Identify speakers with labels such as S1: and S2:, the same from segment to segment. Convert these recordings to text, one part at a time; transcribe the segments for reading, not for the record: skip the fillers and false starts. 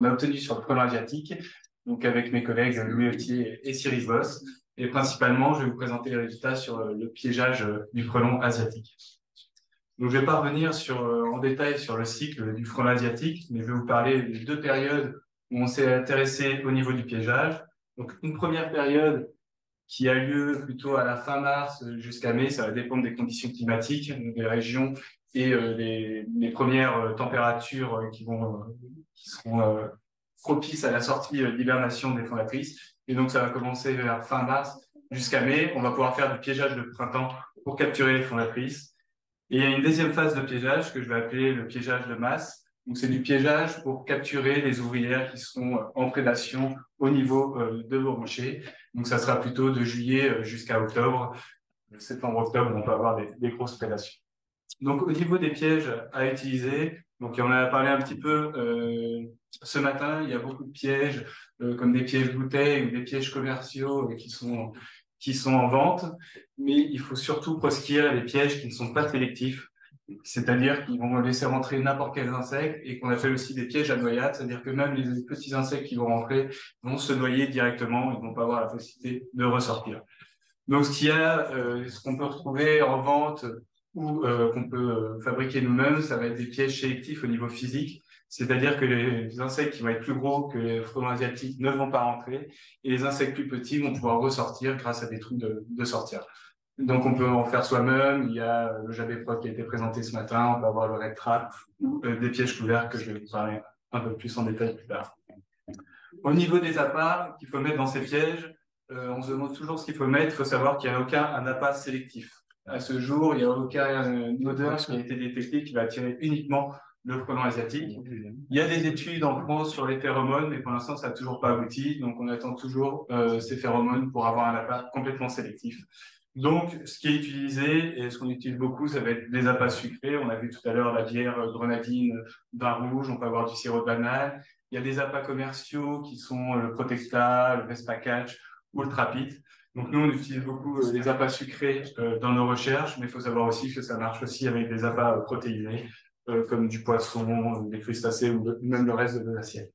S1: On a obtenu sur le frelon asiatique, donc avec mes collègues Louis Autier et Cyril Boss. Et principalement, je vais vous présenter les résultats sur le piégeage du frelon asiatique. Donc, je ne vais pas revenir en détail sur le cycle du frelon asiatique, mais je vais vous parler des deux périodes où on s'est intéressé au niveau du piégeage. Donc, une première période qui a lieu plutôt à la fin mars jusqu'à mai, ça va dépendre des conditions climatiques, des régions et les premières températures qui seront propices à la sortie d'hibernation des fondatrices. Et donc, ça va commencer vers fin mars jusqu'à mai. On va pouvoir faire du piégeage de printemps pour capturer les fondatrices. Et il y a une deuxième phase de piégeage que je vais appeler le piégeage de masse. Donc, c'est du piégeage pour capturer les ouvrières qui sont en prédation au niveau de vos rochers. Donc, ça sera plutôt de juillet jusqu'à octobre. Septembre-octobre, on peut avoir des grosses prédations. Donc, au niveau des pièges à utiliser, donc on en a parlé un petit peu ce matin, il y a beaucoup de pièges comme des pièges bouteilles ou des pièges commerciaux qui sont en vente, mais il faut surtout proscrire les pièges qui ne sont pas sélectifs, c'est-à-dire qu'ils vont laisser rentrer n'importe quel insecte et qu'on appelle aussi des pièges à noyade, c'est-à-dire que même les petits insectes qui vont rentrer vont se noyer directement, ils ne vont pas avoir la possibilité de ressortir. Donc, ce qu'on peut retrouver en vente ou qu'on peut fabriquer nous-mêmes, ça va être des pièges sélectifs au niveau physique, c'est-à-dire que les insectes qui vont être plus gros que les frelons asiatiques ne vont pas rentrer et les insectes plus petits vont pouvoir ressortir grâce à des trucs de sortir. Donc, on peut en faire soi-même. Il y a le Jabéprod qui a été présenté ce matin. On peut avoir le Red Trap ou des pièges couverts que je vais vous parler un peu plus en détail plus tard. Au niveau des appâts qu'il faut mettre dans ces pièges, on se demande toujours ce qu'il faut mettre. Il faut savoir qu'il n'y a aucun appât sélectif. À ce jour, il n'y a aucune odeur qui a été détectée qui va attirer uniquement le frelon asiatique. Il y a des études en France sur les phéromones, mais pour l'instant, ça n'a toujours pas abouti. Donc, on attend toujours ces phéromones pour avoir un appât complètement sélectif. Donc, ce qui est utilisé et ce qu'on utilise beaucoup, ça va être des appâts sucrés. On a vu tout à l'heure la bière grenadine, vin rouge. On peut avoir du sirop de banane. Il y a des appâts commerciaux qui sont le Protecta, le Vespa Catch ou le Trapit. Donc, nous, on utilise beaucoup les appâts sucrés dans nos recherches, mais il faut savoir aussi que ça marche aussi avec des appâts protéinés, comme du poisson, des crustacés ou même le reste de l'assiette.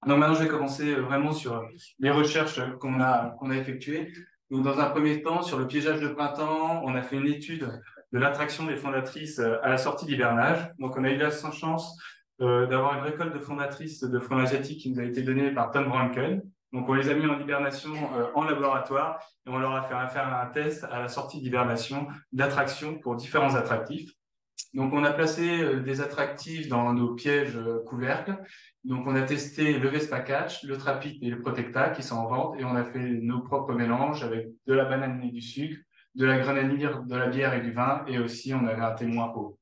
S1: Donc, maintenant, je vais commencer vraiment sur les recherches qu'on a effectuées. Donc, dans un premier temps, sur le piégeage de printemps, on a fait une étude de l'attraction des fondatrices à la sortie d'hivernage. Donc, on a eu la chance d'avoir une récolte de fondatrices de frelons asiatiques qui nous a été donnée par Tom Branken. Donc, on les a mis en hibernation en laboratoire et on leur a fait faire un test à la sortie d'hibernation d'attraction pour différents attractifs. Donc, on a placé des attractifs dans nos pièges couvercles. Donc, on a testé le Vespa Catch, le Trapit et le Protecta qui sont en vente et on a fait nos propres mélanges avec de la banane et du sucre, de la grenadine, de la bière et du vin et aussi on avait un témoin eau.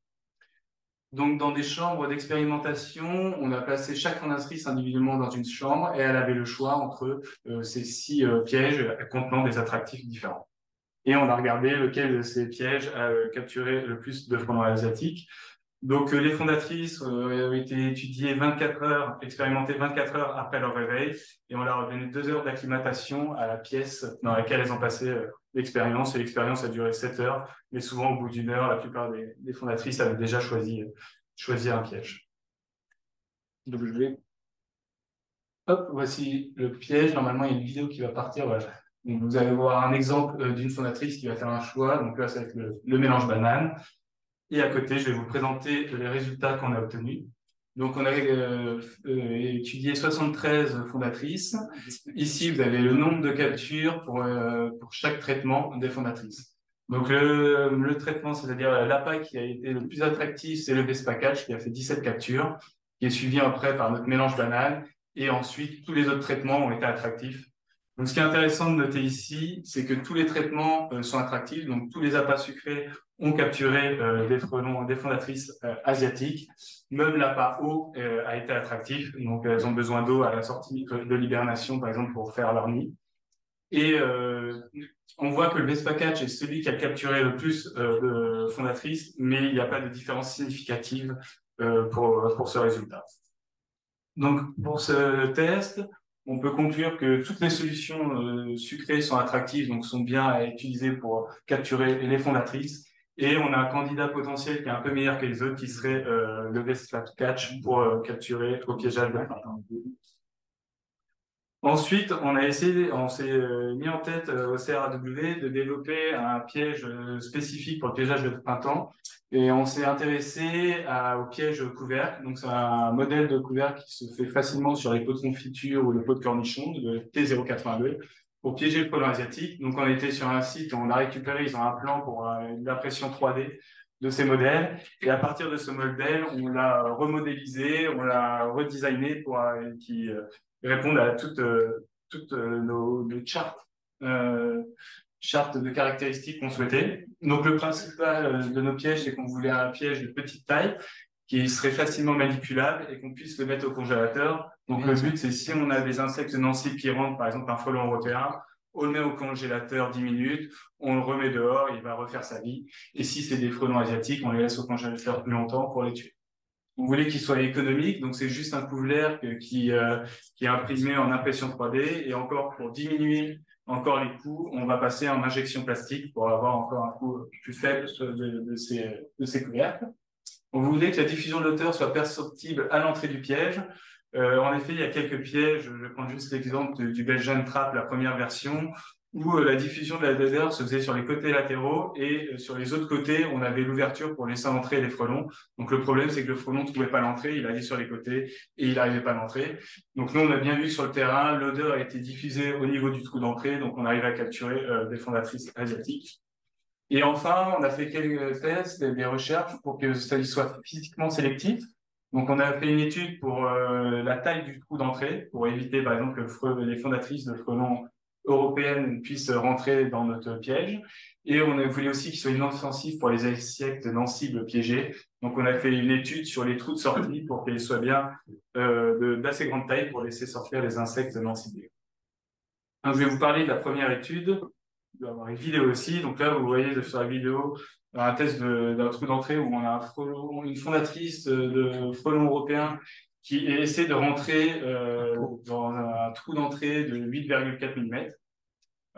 S1: Donc, dans des chambres d'expérimentation, on a placé chaque fondatrice individuellement dans une chambre et elle avait le choix entre ces 6 pièges contenant des attractifs différents. Et on a regardé lequel de ces pièges a capturé le plus de frelons asiatiques. Donc, les fondatrices ont été étudiées 24 heures, expérimentées 24 heures après leur réveil, et on leur a donné 2 heures d'acclimatation à la pièce dans laquelle elles ont passé l'expérience, et l'expérience a duré 7 heures, mais souvent au bout d'1 heure, la plupart des fondatrices avaient déjà choisi un piège. Donc, Hop, voici le piège. Normalement, il y a une vidéo qui va partir. Voilà. Donc, vous allez voir un exemple d'une fondatrice qui va faire un choix. Donc là, ça va être le mélange banane. Et à côté, je vais vous présenter les résultats qu'on a obtenus. Donc, on a étudié 73 fondatrices. Ici, vous avez le nombre de captures pour chaque traitement des fondatrices. Donc, le traitement, c'est-à-dire l'appât qui a été le plus attractif, c'est le Vespa Catch qui a fait 17 captures, qui est suivi après par notre mélange banane. Et ensuite, tous les autres traitements ont été attractifs. Donc, ce qui est intéressant de noter ici, c'est que tous les traitements sont attractifs. Donc, tous les appâts sucrés ont capturé des frelons, des fondatrices asiatiques. Même l'appât eau a été attractif. Donc, elles ont besoin d'eau à la sortie de l'hibernation, par exemple, pour faire leur nid. Et on voit que le Vespa Catch est celui qui a capturé le plus de fondatrices, mais il n'y a pas de différence significative pour ce résultat. Donc, pour ce test, on peut conclure que toutes les solutions sucrées sont attractives, donc sont bien à utiliser pour capturer les fondatrices. Et on a un candidat potentiel qui est un peu meilleur que les autres, qui serait le Vespa Catch pour capturer au piégeage de printemps. Ensuite, on s'est mis en tête au CRAW de développer un piège spécifique pour le piégeage de printemps. Et on s'est intéressé au piège couvercle. Donc, c'est un modèle de couvercle qui se fait facilement sur les pots de confiture ou le pot de cornichon, de T082, pour piéger le frelon asiatique. Donc, on était sur un site, on a récupéré, ils ont un plan pour l'impression 3D de ces modèles. Et à partir de ce modèle, on l'a remodélisé, on l'a redesigné pour qui répondre à toutes nos chartes de caractéristiques qu'on souhaitait. Donc, le principal de nos pièges, c'est qu'on voulait un piège de petite taille qui serait facilement manipulable et qu'on puisse le mettre au congélateur. Donc, le but, c'est si on a des insectes nancibles qui rentrent, par exemple un frelon européen, on le met au congélateur 10 minutes, on le remet dehors, il va refaire sa vie. Et si c'est des frelons asiatiques, on les laisse au congélateur plus longtemps pour les tuer. On voulait qu'il soit économique, donc c'est juste un couvercle qui est imprimé en impression 3D. Et encore, pour diminuer encore les coûts, on va passer en injection plastique pour avoir encore un coût plus faible de ces couvercles. On voulait que la diffusion de l'odeur soit perceptible à l'entrée du piège. En effet, il y a quelques pièges. Je prends juste l'exemple du Belgian Trap, la première version, où la diffusion de l'odeur se faisait sur les côtés latéraux et sur les autres côtés, on avait l'ouverture pour laisser entrer les frelons. Donc le problème, c'est que le frelon ne trouvait pas l'entrée, il allait sur les côtés et il n'arrivait pas à l'entrée. Donc nous, on a bien vu sur le terrain, l'odeur a été diffusée au niveau du trou d'entrée, donc on arrive à capturer des fondatrices asiatiques. Et enfin, on a fait quelques tests, des recherches pour que ça soit physiquement sélectif. Donc, on a fait une étude pour la taille du trou d'entrée, pour éviter, par exemple, que les fondatrices de frelons européennes puissent rentrer dans notre piège. Et on a voulu aussi qu'il soit inoffensif pour les insectes non cibles piégés. Donc, on a fait une étude sur les trous de sortie pour qu'ils soient bien d'assez grande taille pour laisser sortir les insectes non ciblés. Donc, je vais vous parler de la première étude. Il doit y avoir une vidéo aussi. Donc là, vous voyez sur la vidéo un test d'un trou d'entrée où on a une fondatrice de frelons européens qui essaie de rentrer dans un trou d'entrée de 8,4 mm.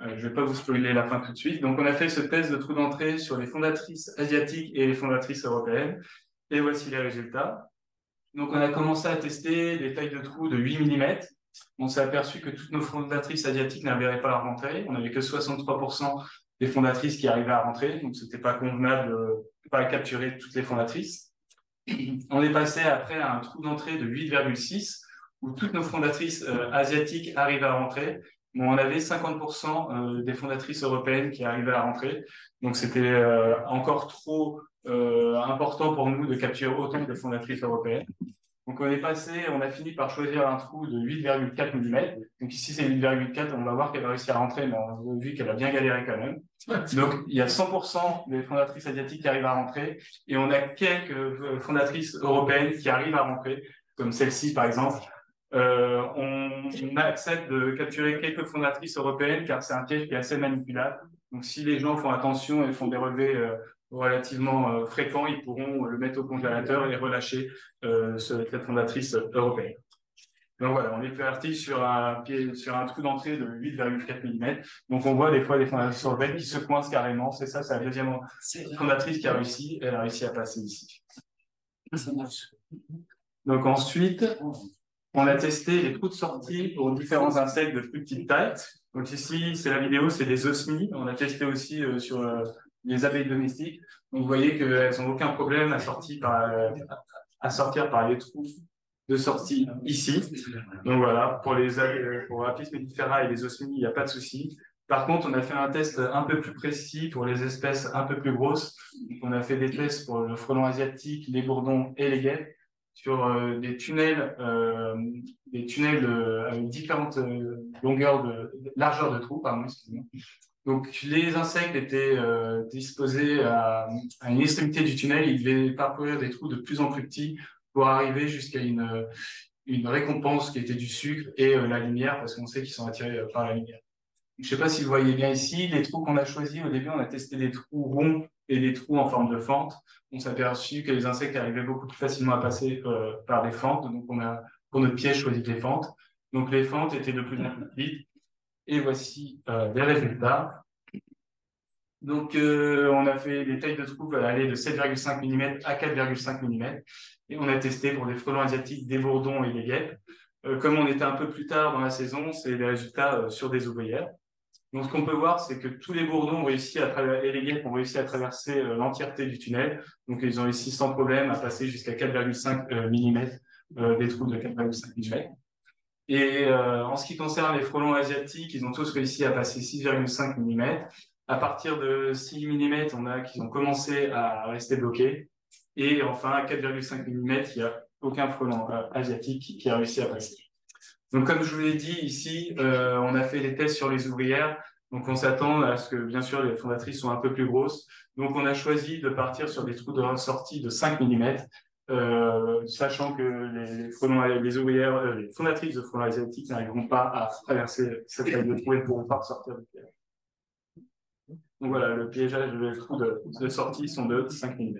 S1: Je ne vais pas vous spoiler la fin tout de suite. Donc, on a fait ce test de trou d'entrée sur les fondatrices asiatiques et les fondatrices européennes. Et voici les résultats. Donc, on a commencé à tester des tailles de trous de 8 mm. On s'est aperçu que toutes nos fondatrices asiatiques n'arriveraient pas à rentrer. On n'avait que 63% des fondatrices qui arrivaient à rentrer. Donc, c'était pas convenable de pas capturer toutes les fondatrices. On est passé après à un trou d'entrée de 8,6 où toutes nos fondatrices asiatiques arrivaient à rentrer. Bon, on avait 50% des fondatrices européennes qui arrivaient à rentrer. Donc, c'était encore trop important pour nous de capturer autant de fondatrices européennes. Donc, on a fini par choisir un trou de 8,4 mm. Donc, ici, c'est 8,4. On va voir qu'elle a réussi à rentrer, mais on a vu qu'elle a bien galéré quand même. Donc, il y a 100% des fondatrices asiatiques qui arrivent à rentrer et on a quelques fondatrices européennes qui arrivent à rentrer, comme celle-ci, par exemple. On accepte de capturer quelques fondatrices européennes car c'est un piège qui est assez manipulable. Donc, si les gens font attention et font des relevés relativement fréquents, ils pourront le mettre au congélateur et relâcher cette fondatrice européenne. Donc voilà, on est parti sur un trou d'entrée de 8,4 mm. Donc on voit des fois des fondatrices européennes qui se coincent carrément. C'est ça, c'est la deuxième fondatrice qui a réussi. Elle a réussi à passer ici. Donc ensuite, on a testé les trous de sortie pour différents insectes de plus petite taille. Donc ici, c'est la vidéo, c'est des osmies. On a testé aussi sur les abeilles domestiques. Donc vous voyez qu'elles n'ont aucun problème à sortir par les trous de sortie ici. Donc voilà, pour Apis mellifera et les osmies, il n'y a pas de souci. Par contre, on a fait un test un peu plus précis pour les espèces un peu plus grosses. Donc, on a fait des tests pour le frelon asiatique, les bourdons et les guêpes sur des tunnels avec différentes largeurs de trous, pardon, excusez-moi. Donc, les insectes étaient disposés à une extrémité du tunnel. Ils devaient parcourir des trous de plus en plus petits pour arriver jusqu'à une récompense qui était du sucre et la lumière, parce qu'on sait qu'ils sont attirés par la lumière. Je ne sais pas si vous voyez bien ici, les trous qu'on a choisis, au début, on a testé des trous ronds et des trous en forme de fente. On s'est aperçu que les insectes arrivaient beaucoup plus facilement à passer par des fentes. Donc, on a, pour notre piège, choisi des fentes. Donc, les fentes étaient de plus en plus petites. Et voici les résultats. Donc, on a fait des tailles de trous aller de 7,5 mm à 4,5 mm. Et on a testé pour des frelons asiatiques, des bourdons et des guêpes. Comme on était un peu plus tard dans la saison, c'est des résultats sur des ouvrières. Donc, ce qu'on peut voir, c'est que tous les bourdons ont réussi et les guêpes ont réussi à traverser l'entièreté du tunnel. Donc, ils ont réussi sans problème à passer jusqu'à 4,5 mm, des trous de 4,5 mm. Et en ce qui concerne les frelons asiatiques, ils ont tous réussi à passer 6,5 mm. À partir de 6 mm, on a qui ont commencé à rester bloqués. Et enfin, à 4,5 mm, il n'y a aucun frelon asiatique qui a réussi à passer. Donc, comme je vous l'ai dit ici, on a fait des tests sur les ouvrières. Donc, on s'attend à ce que, bien sûr, les fondatrices sont un peu plus grosses. Donc, on a choisi de partir sur des trous de sortie de 5 mm, sachant que les ouvrières, les fondatrices de frelons asiatiques n'arriveront pas à traverser cette taille de trou et ne pourront pas sortir du piège. Donc, voilà, le piégeage des trous de sortie sont de 5 mm.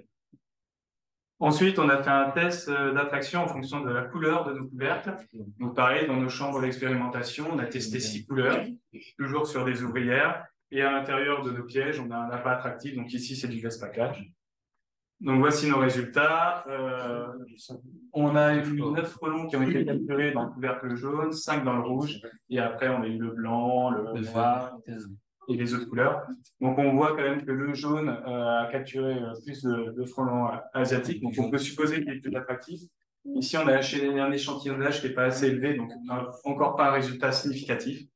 S1: Ensuite, on a fait un test d'attraction en fonction de la couleur de nos couvercles. Donc, pareil, dans nos chambres d'expérimentation, on a testé 6 couleurs, toujours sur des ouvrières. Et à l'intérieur de nos pièges, on a un appât attractif. Donc, ici, c'est du Vespa Catch. Donc, voici nos résultats. On a eu 9 frelons qui ont été capturés dans le couvercle jaune, 5 dans le rouge. Et après, on a eu le blanc, le noir et les autres couleurs. Donc, on voit quand même que le jaune a capturé plus de frelons asiatiques. Donc, on peut supposer qu'il est plus attractif. Ici, on a un échantillonnage qui n'est pas assez élevé, donc encore pas un résultat significatif.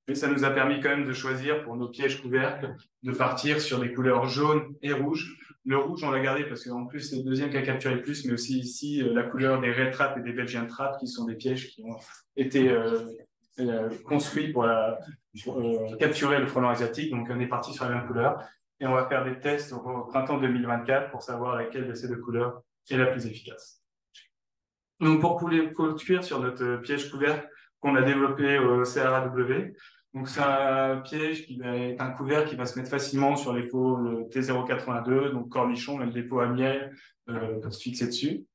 S1: Mais ça nous a permis quand même de choisir pour nos pièges couvercles de partir sur des couleurs jaunes et rouges. Le rouge, on l'a gardé parce qu'en plus, c'est le deuxième qui a capturé le plus, mais aussi ici, la couleur des Red Traps et des Belgian Traps, qui sont des pièges qui ont été construits pour capturer le frelon asiatique. Donc, on est parti sur la même couleur. Et on va faire des tests au printemps 2024 pour savoir laquelle de ces deux couleurs est la plus efficace. Donc, pour cuire sur notre piège couvercle qu'on a développé au CRAW, donc c'est un piège qui est un couvercle qui va se mettre facilement sur les pots T082, donc cornichons, même des pots à miel, pour se fixer dessus.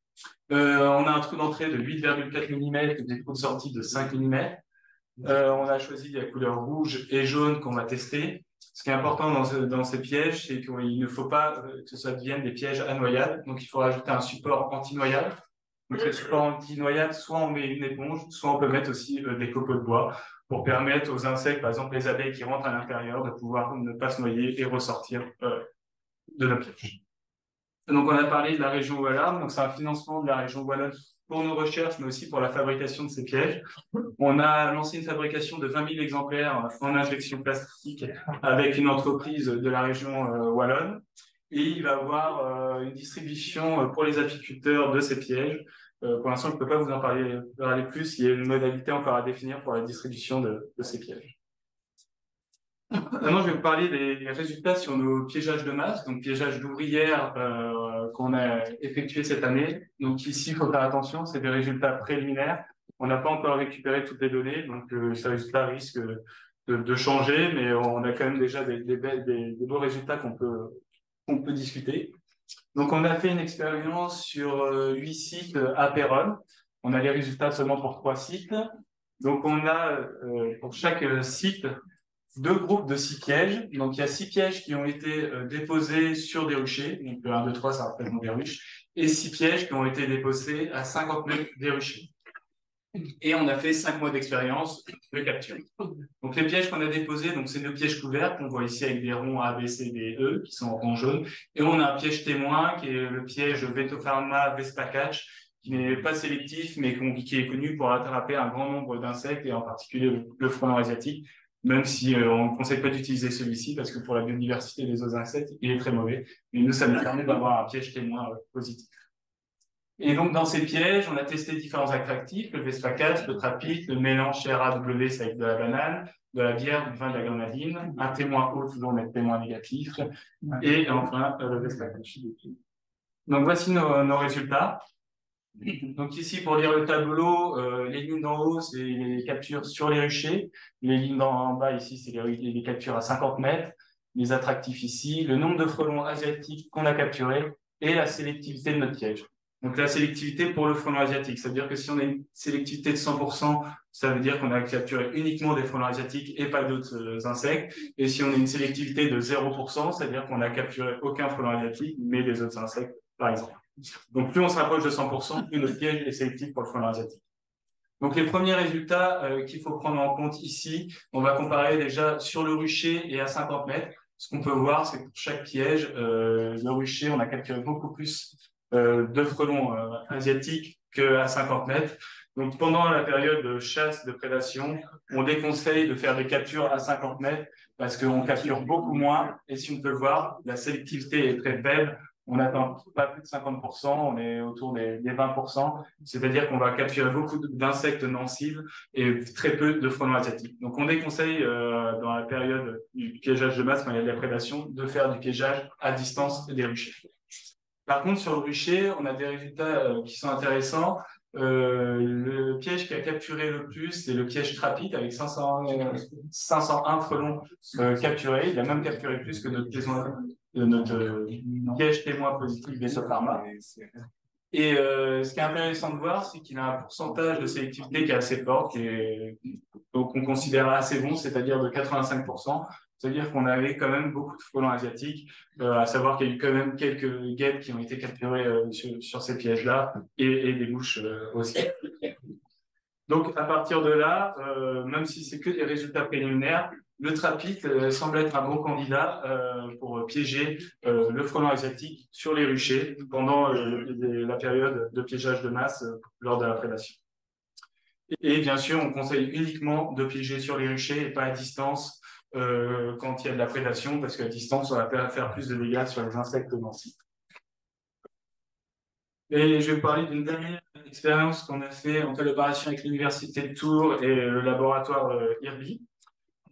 S1: On a un trou d'entrée de 8,4 mm, des trous de sortie de 5 mm. On a choisi la couleur rouge et jaune qu'on va tester. Ce qui est important dans ces pièges, c'est qu'il ne faut pas que ça devienne des pièges à noyade. Donc, il faut rajouter un support anti-noyade. Donc, le support anti-noyade, soit on met une éponge, soit on peut mettre aussi des copeaux de bois pour permettre aux insectes, par exemple les abeilles qui rentrent à l'intérieur, de pouvoir ne pas se noyer et ressortir de la piège. Donc, on a parlé de la région Wallonne. Donc, c'est un financement de la région Wallonne pour nos recherches, mais aussi pour la fabrication de ces pièges. On a lancé une fabrication de 20 000 exemplaires en injection plastique avec une entreprise de la région Wallonne. Et il va y avoir une distribution pour les apiculteurs de ces pièges. Pour l'instant, je ne peux pas vous en parler plus. Il y a une modalité encore à définir pour la distribution de ces pièges. Maintenant, je vais vous parler des résultats sur nos piégeages de masse, donc piégeage d'ouvrières qu'on a effectué cette année. Donc ici, il faut faire attention, c'est des résultats préliminaires. On n'a pas encore récupéré toutes les données, donc ces résultats risquent de changer, mais on a quand même déjà des beaux résultats qu'on peut discuter. Donc, on a fait une expérience sur 8 sites à Péronne. On a les résultats seulement pour 3 sites. Donc, on a pour chaque site 2 groupes de 6 pièges. Donc, il y a 6 pièges qui ont été déposés sur des ruchers. Donc, 1, 2, 3, ça représente des ruches. Et 6 pièges qui ont été déposés à 50 mètres des ruchers. Et on a fait 5 mois d'expérience de capture. Donc, les pièges qu'on a déposés, donc c'est nos pièges couverts qu'on voit ici avec des ronds A, B, C, D, E qui sont en rond jaune. Et on a un piège témoin qui est le piège Vetopharma Vespa Catch, qui n'est pas sélectif, mais qui est connu pour attraper un grand nombre d'insectes et en particulier le frelon asiatique, même si on ne conseille pas d'utiliser celui-ci parce que pour la biodiversité des autres insectes, il est très mauvais. Mais nous, ça nous permet d'avoir un piège témoin positif. Et donc, dans ces pièges, on a testé différents attractifs, le Vespa Catch, le Trapit, le mélange CRAW, c'est avec de la banane, de la bière, du vin, de la grenadine, un témoin haut, toujours mettre témoin négatif, et enfin, le Vespa Catch. Donc, voici nos résultats. Donc, ici, pour lire le tableau, les lignes d'en haut, c'est les captures sur les ruchers. Les lignes d'en bas, ici, c'est les captures à 50 mètres. Les attractifs ici, le nombre de frelons asiatiques qu'on a capturés et la sélectivité de notre piège. Donc la sélectivité pour le frelon asiatique, ça veut dire que si on a une sélectivité de 100%, ça veut dire qu'on a capturé uniquement des frelons asiatiques et pas d'autres insectes. Et si on a une sélectivité de 0%, ça veut dire qu'on a capturé aucun frelon asiatique, mais des autres insectes, par exemple. Donc plus on se rapproche de 100%, plus notre piège est sélectif pour le frelon asiatique. Donc les premiers résultats qu'il faut prendre en compte ici, on va comparer déjà sur le rucher et à 50 mètres. Ce qu'on peut voir, c'est que pour chaque piège, le rucher, on a capturé beaucoup plus de frelons asiatiques qu'à 50 mètres. Donc pendant la période de chasse, de prédation, on déconseille de faire des captures à 50 mètres parce qu'on capture beaucoup moins. Et si on peut le voir, la sélectivité est très faible. On n'atteint pas plus de 50%, on est autour des 20%. C'est-à-dire qu'on va capturer beaucoup d'insectes non cibles et très peu de frelons asiatiques. Donc on déconseille dans la période du piégeage de masse, quand il y a de la prédation, de faire du piégeage à distance des ruchers. Par contre, sur le rucher, on a des résultats qui sont intéressants. Le piège qui a capturé le plus, c'est le piège Trapite avec 501 frelons capturés. Il a même capturé plus que notre piège témoin positif Besopharma. Et ce qui est intéressant de voir, c'est qu'il a un pourcentage de sélectivité qui est assez fort, qu'on considère assez bon, c'est-à-dire de 85%. C'est-à-dire qu'on avait quand même beaucoup de frelons asiatiques, à savoir qu'il y a eu quand même quelques guêpes qui ont été capturées sur ces pièges-là, et des mouches aussi. Donc, à partir de là, même si c'est que des résultats préliminaires, le trapite semble être un bon candidat pour piéger le frelon asiatique sur les ruchers pendant la période de piégeage de masse lors de la prédation. Et bien sûr, on conseille uniquement de piéger sur les ruchers et pas à distance quand il y a de la prédation, parce qu'à distance, on va faire plus de dégâts sur les insectes nocifs. Et je vais vous parler d'une dernière expérience qu'on a fait en collaboration avec l'Université de Tours et le laboratoire IRBI.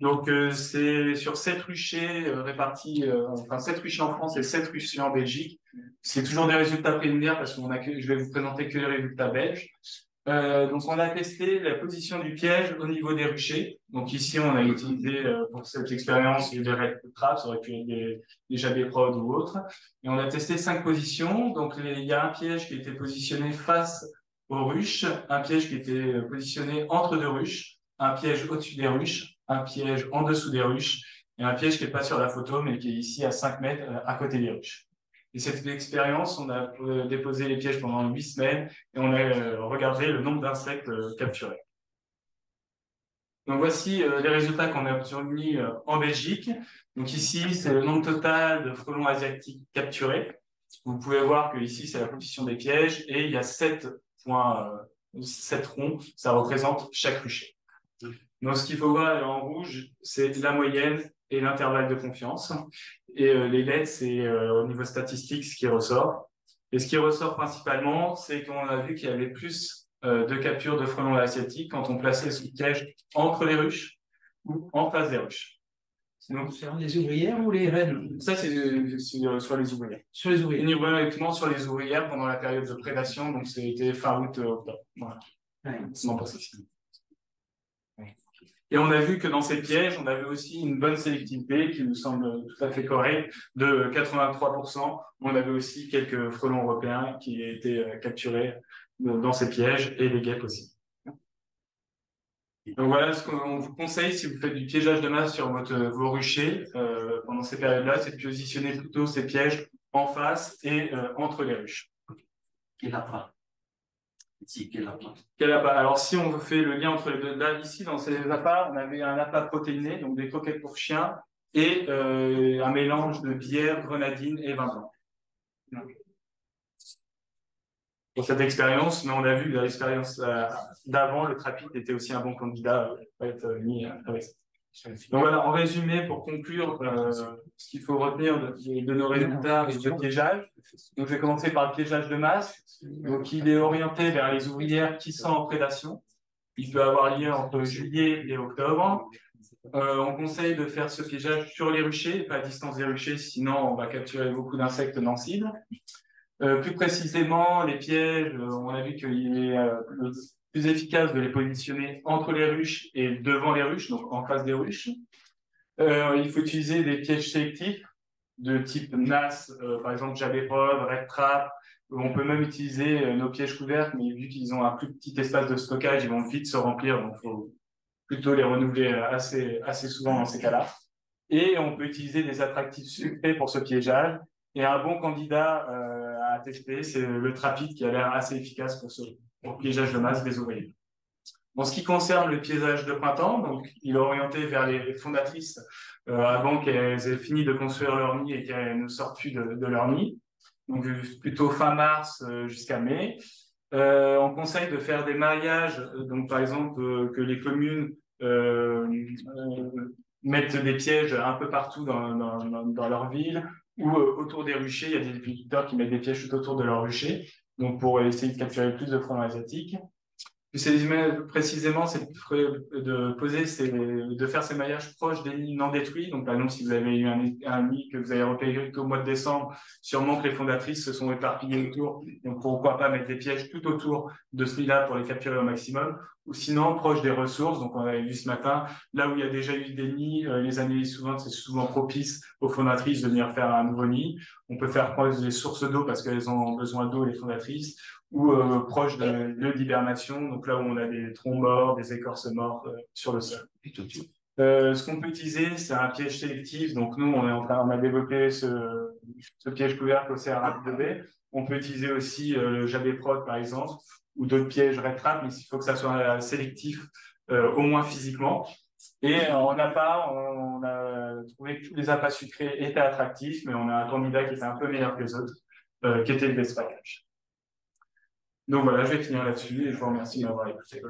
S1: Donc, c'est sur 7 ruchers répartis, enfin 7 ruchers en France et 7 ruchers en Belgique. C'est toujours des résultats préliminaires parce que je vais vous présenter que les résultats belges. Donc, on a testé la position du piège au niveau des ruchers. Donc, ici, on a utilisé pour cette expérience des red traps, ça aurait pu être des jabéprodes ou autres. Et on a testé 5 positions. Donc, il y a un piège qui était positionné face aux ruches, un piège qui était positionné entre deux ruches, un piège au-dessus des ruches, un piège en dessous des ruches et un piège qui n'est pas sur la photo, mais qui est ici à 5 mètres à côté des ruches. Et cette expérience, on a déposé les pièges pendant 8 semaines et on a regardé le nombre d'insectes capturés. Donc voici les résultats qu'on a obtenus en Belgique. Donc ici, c'est le nombre total de frelons asiatiques capturés. Vous pouvez voir que ici, c'est la position des pièges et il y a 7 points, 7 ronds, ça représente chaque rucher. Donc ce qu'il faut voir en rouge, c'est la moyenne et l'intervalle de confiance. Et les lettres, c'est au niveau statistique ce qui ressort. Et ce qui ressort principalement, c'est qu'on a vu qu'il y avait plus de captures de frelons asiatiques quand on plaçait ce piège entre les ruches ou en face des ruches.
S2: Donc, sur les ouvrières ou les reines?
S1: Ça, c'est sur les ouvrières.
S2: Sur les ouvrières.
S1: Uniquement sur les ouvrières pendant la période de prédation, donc c'était fin août, octobre. Voilà. Ouais. Non, pas ça. Et on a vu que dans ces pièges, on avait aussi une bonne sélectivité qui nous semble tout à fait correcte, de 83%. On avait aussi quelques frelons européens qui étaient capturés dans ces pièges et des guêpes aussi. Donc voilà ce qu'on vous conseille si vous faites du piégeage de masse sur vos ruchers pendant ces périodes-là, c'est de positionner plutôt ces pièges en face et entre les ruches.
S2: Quel appât?
S1: Quel appât? Alors, si on fait le lien entre les deux, là, ici, dans ces appâts, on avait un appât protéiné, donc des croquettes pour chiens, et un mélange de bière, grenadine et vin blanc. Pour cette expérience, mais on a vu que dans l'expérience d'avant, le trapite était aussi un bon candidat à être mis avec ça. Donc voilà, en résumé, pour conclure, ce qu'il faut retenir de nos résultats de piégeage. Donc je vais commencer par le piégeage de masse. Donc il est orienté vers les ouvrières qui sont en prédation. Il peut avoir lieu entre juillet et octobre. On conseille de faire ce piégeage sur les ruchers, pas à distance des ruchers, sinon on va capturer beaucoup d'insectes non cibles. Plus précisément, les pièges, on a vu qu'il est plus efficace de les positionner entre les ruches et devant les ruches, donc en face des ruches. Il faut utiliser des pièges sélectifs de type NAS, par exemple Jabberwock, Red Trap, On peut même utiliser nos pièges couverts, mais vu qu'ils ont un plus petit espace de stockage, ils vont vite se remplir, donc il faut plutôt les renouveler assez souvent dans ces cas-là. Et on peut utiliser des attractifs sucrés pour ce piégeage. Et un bon candidat à tester, c'est le trapide qui a l'air assez efficace pour le piégeage de masse des ouvriers. En ce qui concerne le piégeage de printemps, donc il est orienté vers les fondatrices avant qu'elles aient fini de construire leur nid et qu'elles ne sortent plus de leur nid. Donc plutôt fin mars jusqu'à mai. On conseille de faire des mariages, donc par exemple que les communes mettent des pièges un peu partout dans leur ville ou autour des ruchers. Il y a des apiculteurs qui mettent des pièges tout autour de leur rucher, donc pour essayer de capturer le plus de frelons asiatiques. Précisément, c'est de poser de faire ces maillages proches des nids non détruits. Donc, par exemple, si vous avez eu un nid que vous avez recueilli au mois de décembre, sûrement que les fondatrices se sont éparpillées autour. Donc, pourquoi pas mettre des pièges tout autour de celui-là pour les capturer au maximum. Ou sinon, proche des ressources. Donc, on avait vu ce matin, là où il y a déjà eu des nids, les années suivantes, c'est souvent propice aux fondatrices de venir faire un nouveau nid. On peut faire proche des sources d'eau parce qu'elles ont besoin d'eau, les fondatrices, ou proche de lieux d'hibernation, donc là où on a des troncs morts, des écorces mortes sur le sol. Ce qu'on peut utiliser, c'est un piège sélectif. Donc nous, on a développé ce piège couvercle au CR2B. On peut utiliser aussi le Jabéprod, par exemple, ou d'autres pièges Red Trap, mais il faut que ça soit sélectif, au moins physiquement. Et en appât, on a trouvé que tous les appâts sucrés étaient attractifs, mais on a un candidat qui était un peu meilleur que les autres, qui était le best package. Donc voilà, je vais finir là-dessus et je vous remercie de m'avoir écouté.